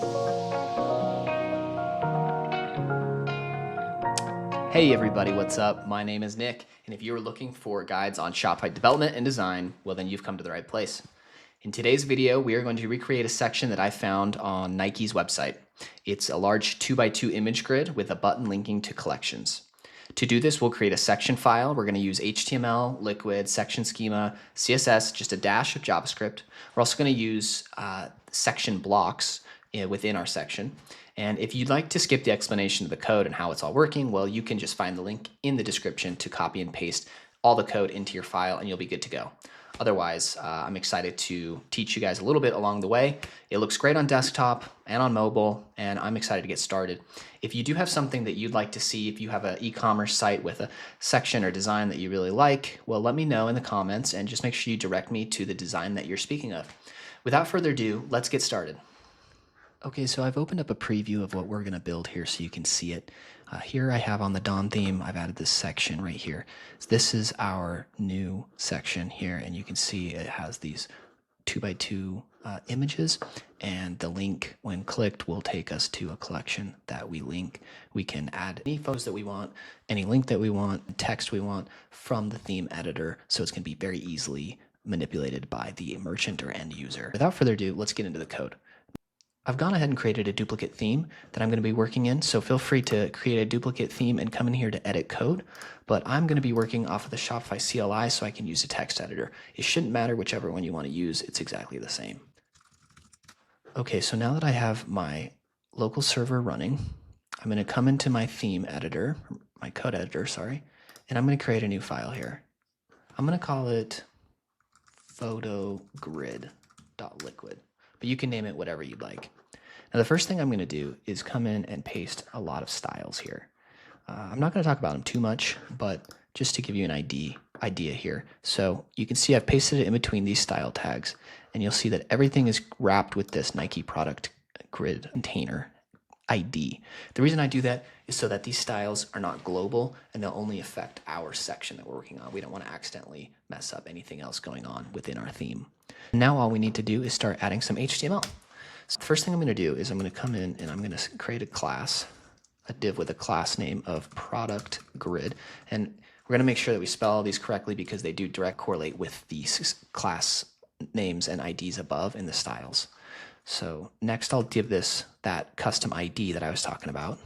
Hey everybody, what's up? My name is Nick, and if you are looking for guides on Shopify development and design, well then you've come to the right place. In today's video, we are going to recreate a section that I found on Nike's website. It's a large 2x2 image grid with a button linking to collections. To do this, we'll create a section file. We're going to use HTML, Liquid, section schema, CSS, just a dash of JavaScript. We're also going to use section blocks within our section. And if you'd like to skip the explanation of the code and how it's all working, well, you can just find the link in the description to copy and paste all the code into your file and you'll be good to go. Otherwise, I'm excited to teach you guys a little bit along the way. It looks great on desktop and on mobile, and I'm excited to get started. If you do have something that you'd like to see, if you have an e-commerce site with a section or design that you really like, well, let me know in the comments and just make sure you direct me to the design that you're speaking of. Without further ado, let's get started. Okay, so I've opened up a preview of what we're going to build here so you can see it. Here I have on the Dawn theme, I've added this section right here. So this is our new section here, and you can see it has these 2x2 images, and the link, when clicked, will take us to a collection that we link. We can add any photos that we want, any link that we want, text we want from the theme editor, so it's going to be very easily manipulated by the merchant or end user. Without further ado, let's get into the code. I've gone ahead and created a duplicate theme that I'm going to be working in, so feel free to create a duplicate theme and come in here to edit code, but I'm going to be working off of the Shopify CLI so I can use a text editor. It shouldn't matter whichever one you want to use, it's exactly the same. Okay, so now that I have my local server running, I'm going to come into my theme editor, my code editor, sorry, and I'm going to create a new file here. I'm going to call it photogrid.liquid. But you can name it whatever you'd like. Now the first thing I'm going to do is come in and paste a lot of styles here. I'm not going to talk about them too much, but just to give you an idea here. So you can see I've pasted it in between these style tags, and you'll see that everything is wrapped with this Nike product grid container ID. The reason I do that is so that these styles are not global and they'll only affect our section that we're working on. We don't want to accidentally mess up anything else going on within our theme. Now all we need to do is start adding some HTML. So the first thing I'm going to do is I'm going to come in and I'm going to create a class, a div with a class name of product grid. And we're going to make sure that we spell all these correctly because they do direct correlate with these class names and IDs above in the styles. So next I'll give this that custom ID that I was talking about.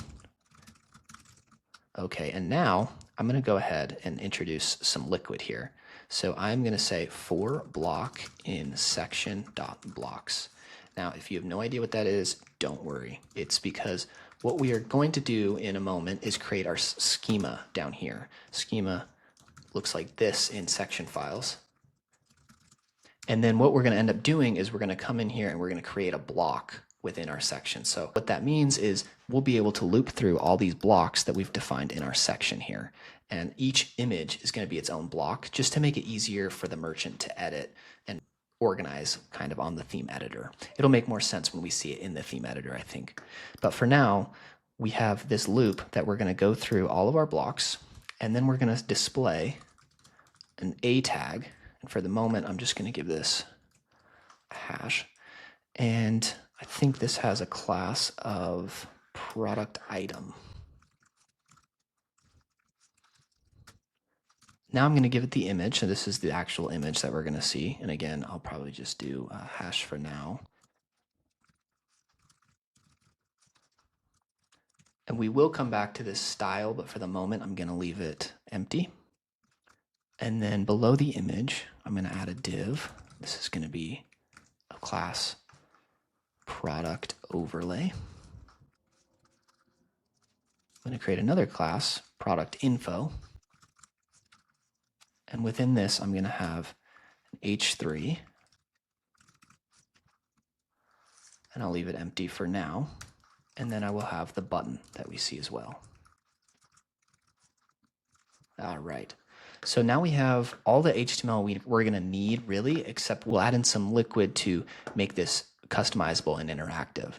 Okay, and now I'm going to go ahead and introduce some liquid here. So I'm going to say for block in section.blocks. Now, if you have no idea what that is, don't worry. It's because what we are going to do in a moment is create our schema down here. Schema looks like this in section files. And then what we're going to end up doing is we're going to come in here and we're going to create a block within our section. So what that means is we'll be able to loop through all these blocks that we've defined in our section here. And each image is going to be its own block just to make it easier for the merchant to edit and organize kind of on the theme editor. It'll make more sense when we see it in the theme editor, I think. But for now, we have this loop that we're going to go through all of our blocks, and then we're going to display an A tag. And for the moment, I'm just going to give this a hash. And I think this has a class of product item. Now I'm going to give it the image. So this is the actual image that we're going to see. And again, I'll probably just do a hash for now. And we will come back to this style, but for the moment, I'm going to leave it empty. And then below the image, I'm going to add a div. This is going to be a class product overlay. I'm going to create another class, product info. And within this, I'm going to have an h3. And I'll leave it empty for now. And then I will have the button that we see as well. All right. So now we have all the HTML we're going to need, really, except we'll add in some liquid to make this customizable and interactive.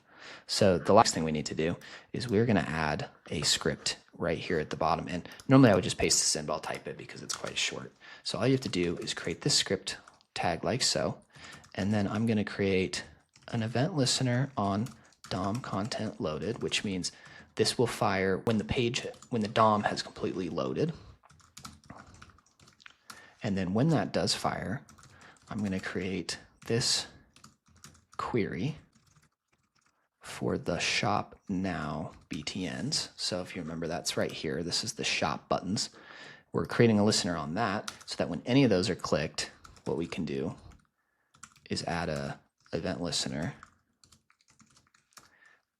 So the last thing we need to do is we're going to add a script right here at the bottom. And normally I would just paste this in, but I'll type it because it's quite short. So all you have to do is create this script tag like so. And then I'm going to create an event listener on DOM content loaded, which means this will fire when the DOM has completely loaded. And then when that does fire, I'm going to create this query for the shop now BTNs. So if you remember, that's right here. This is the shop buttons. We're creating a listener on that so that when any of those are clicked, what we can do is add a event listener,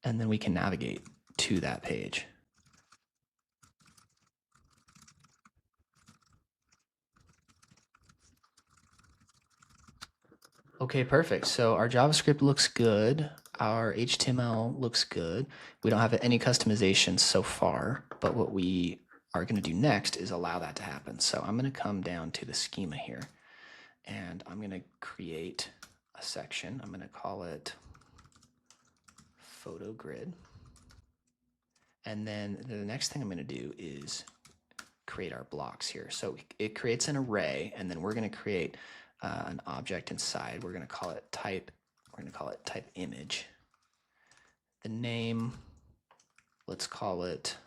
and then we can navigate to that page. Okay, perfect. So our JavaScript looks good. Our HTML looks good. We don't have any customizations so far, but what we are going to do next is allow that to happen. So I'm going to come down to the schema here, and I'm going to create a section. I'm going to call it photo grid. And then the next thing I'm going to do is create our blocks here. So it creates an array, and then we're going to create an object inside. We're going to call it type. We're going to call it type image. The name, let's call it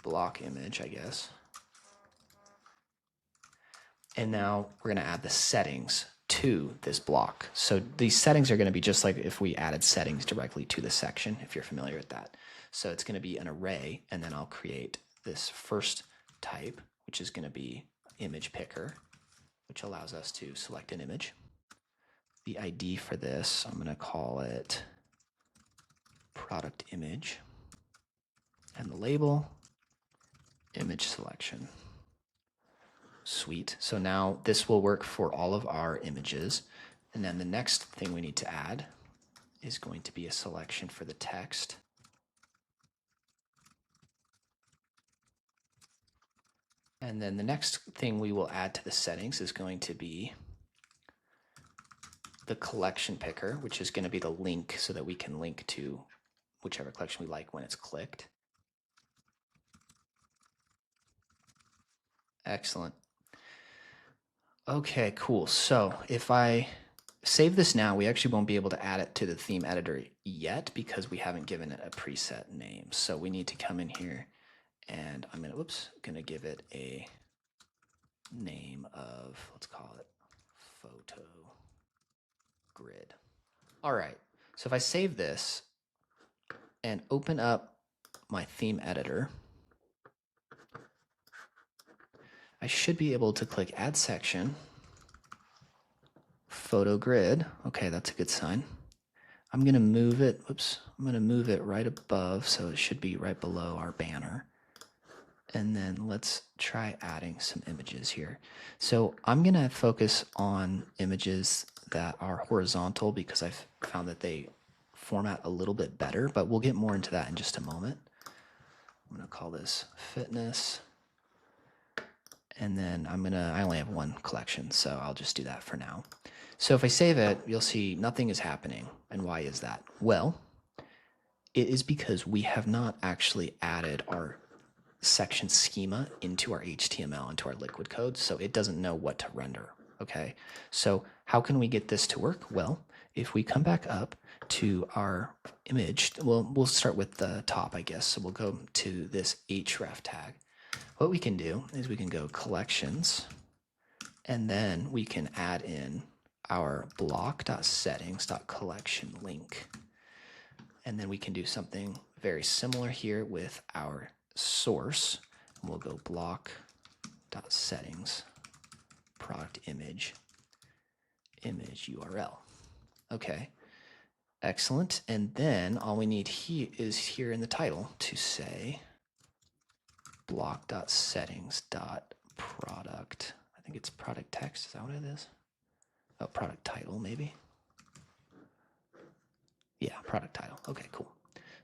block image, I guess. And now we're going to add the settings to this block. So these settings are going to be just like if we added settings directly to the section, if you're familiar with that. So it's going to be an array, and then I'll create this first type, which is going to be image picker, which allows us to select an image. The ID for this, I'm going to call it product image, and the label, image selection. Sweet. So now this will work for all of our images. And then the next thing we need to add is going to be a selection for the text. And then the next thing we will add to the settings is going to be the collection picker, which is going to be the link so that we can link to whichever collection we like when it's clicked. Excellent. Okay, cool. So if I save this now, we actually won't be able to add it to the theme editor yet because we haven't given it a preset name. So we need to come in here, and I'm gonna give it a name of, let's call it photo grid. All right, so if I save this and open up my theme editor, I should be able to click add section, photo grid. Okay, that's a good sign. I'm gonna move it, I'm gonna move it right above, so it should be right below our banner. And then let's try adding some images here. So I'm gonna focus on images that are horizontal because I've found that they format a little bit better, but we'll get more into that in just a moment. I'm gonna call this fitness. And then I only have one collection, so I'll just do that for now. So if I save it, you'll see nothing is happening. And why is that? Well, it is because we have not actually added our section schema into our HTML, into our liquid code, so it doesn't know what to render, okay? So how can we get this to work? Well, if we come back up to our image, we'll start with the top, I guess. So we'll go to this href tag. What we can do is we can go collections, and then we can add in our block.settings.collection link. And then we can do something very similar here with our source. And we'll go block.settings, product image, image URL. Okay, excellent. And then all we need is here in the title to say block.settings.product. I think it's product text. Is that what it is? Oh, product title, maybe. Yeah, product title. Okay, cool.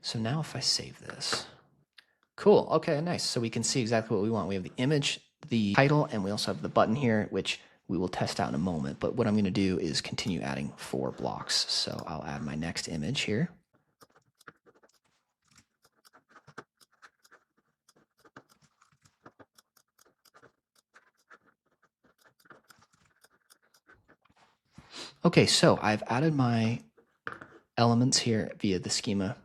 So now if I save this, cool. Okay, nice. So we can see exactly what we want. We have the image, the title, and we also have the button here, which we will test out in a moment. But what I'm going to do is continue adding 4 blocks. So I'll add my next image here. Okay, so I've added my elements here via the schema,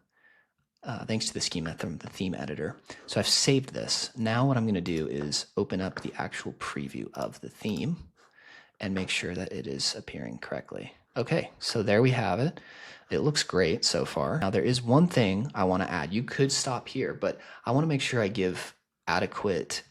thanks to the schema from the theme editor. So I've saved this. Now what I'm going to do is open up the actual preview of the theme and make sure that it is appearing correctly. Okay, so there we have it. It looks great so far. Now there is one thing I want to add. You could stop here, but I want to make sure I give adequate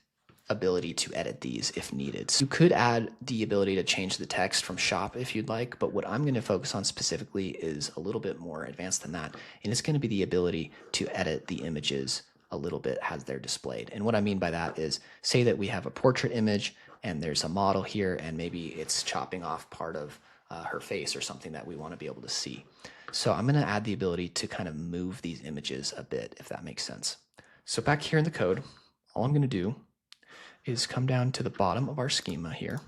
ability to edit these if needed. So you could add the ability to change the text from shop if you'd like, but what I'm going to focus on specifically is a little bit more advanced than that, and it's going to be the ability to edit the images a little bit as they're displayed. And what I mean by that is, say that we have a portrait image and there's a model here and maybe it's chopping off part of her face or something that we want to be able to see. So I'm going to add the ability to kind of move these images a bit, if that makes sense. So back here in the code, all I'm going to do is come down to the bottom of our schema here.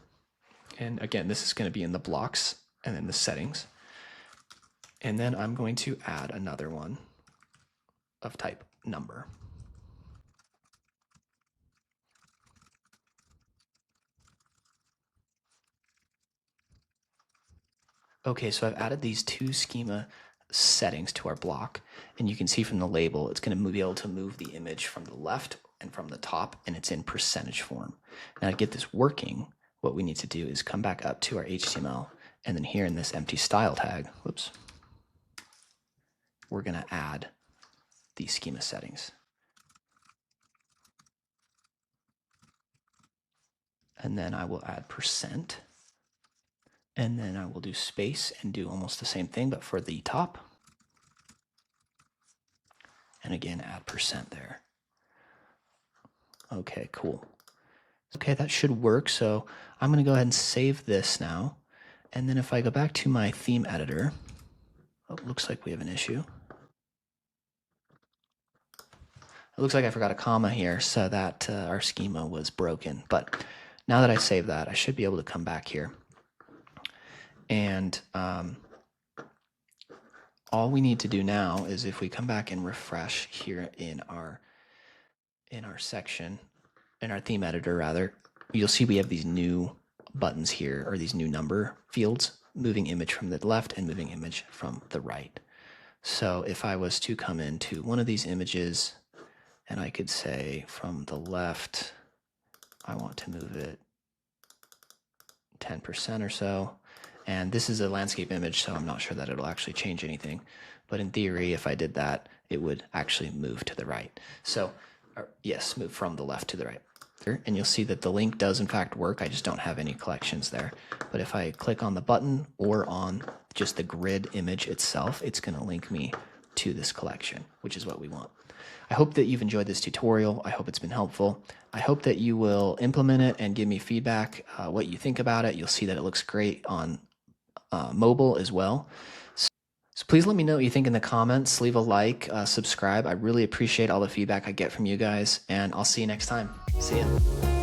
And again, this is going to be in the blocks and then the settings. And then I'm going to add another one of type number. Okay, so I've added these two schema settings to our block, and you can see from the label, it's going to be able to move the image from the left and from the top, and it's in percentage form. Now to get this working, what we need to do is come back up to our HTML, and then here in this empty style tag, whoops, we're going to add these schema settings. And then I will add %, and then I will do space and do almost the same thing, but for the top. And again, add % there. Okay, cool. Okay, that should work. So I'm going to go ahead and save this now. And then if I go back to my theme editor, oh, it looks like we have an issue. It looks like I forgot a comma here, so that our schema was broken. But now that I save that, I should be able to come back here. And all we need to do now is if we come back and refresh here in our section, in our theme editor rather, you'll see we have these new buttons here, or these new number fields, moving image from the left and moving image from the right. So if I was to come into one of these images and I could say from the left, I want to move it 10% or so. And this is a landscape image, so I'm not sure that it'll actually change anything. But in theory, if I did that, it would actually move to the right. So yes, move from the left to the right. And you'll see that the link does in fact work. I just don't have any collections there. But if I click on the button or on just the grid image itself, it's going to link me to this collection, which is what we want. I hope that you've enjoyed this tutorial. I hope it's been helpful. I hope that you will implement it and give me feedback, what you think about it. You'll see that it looks great on mobile as well. So please let me know what you think in the comments. Leave a like, subscribe. I really appreciate all the feedback I get from you guys, and I'll see you next time. See ya.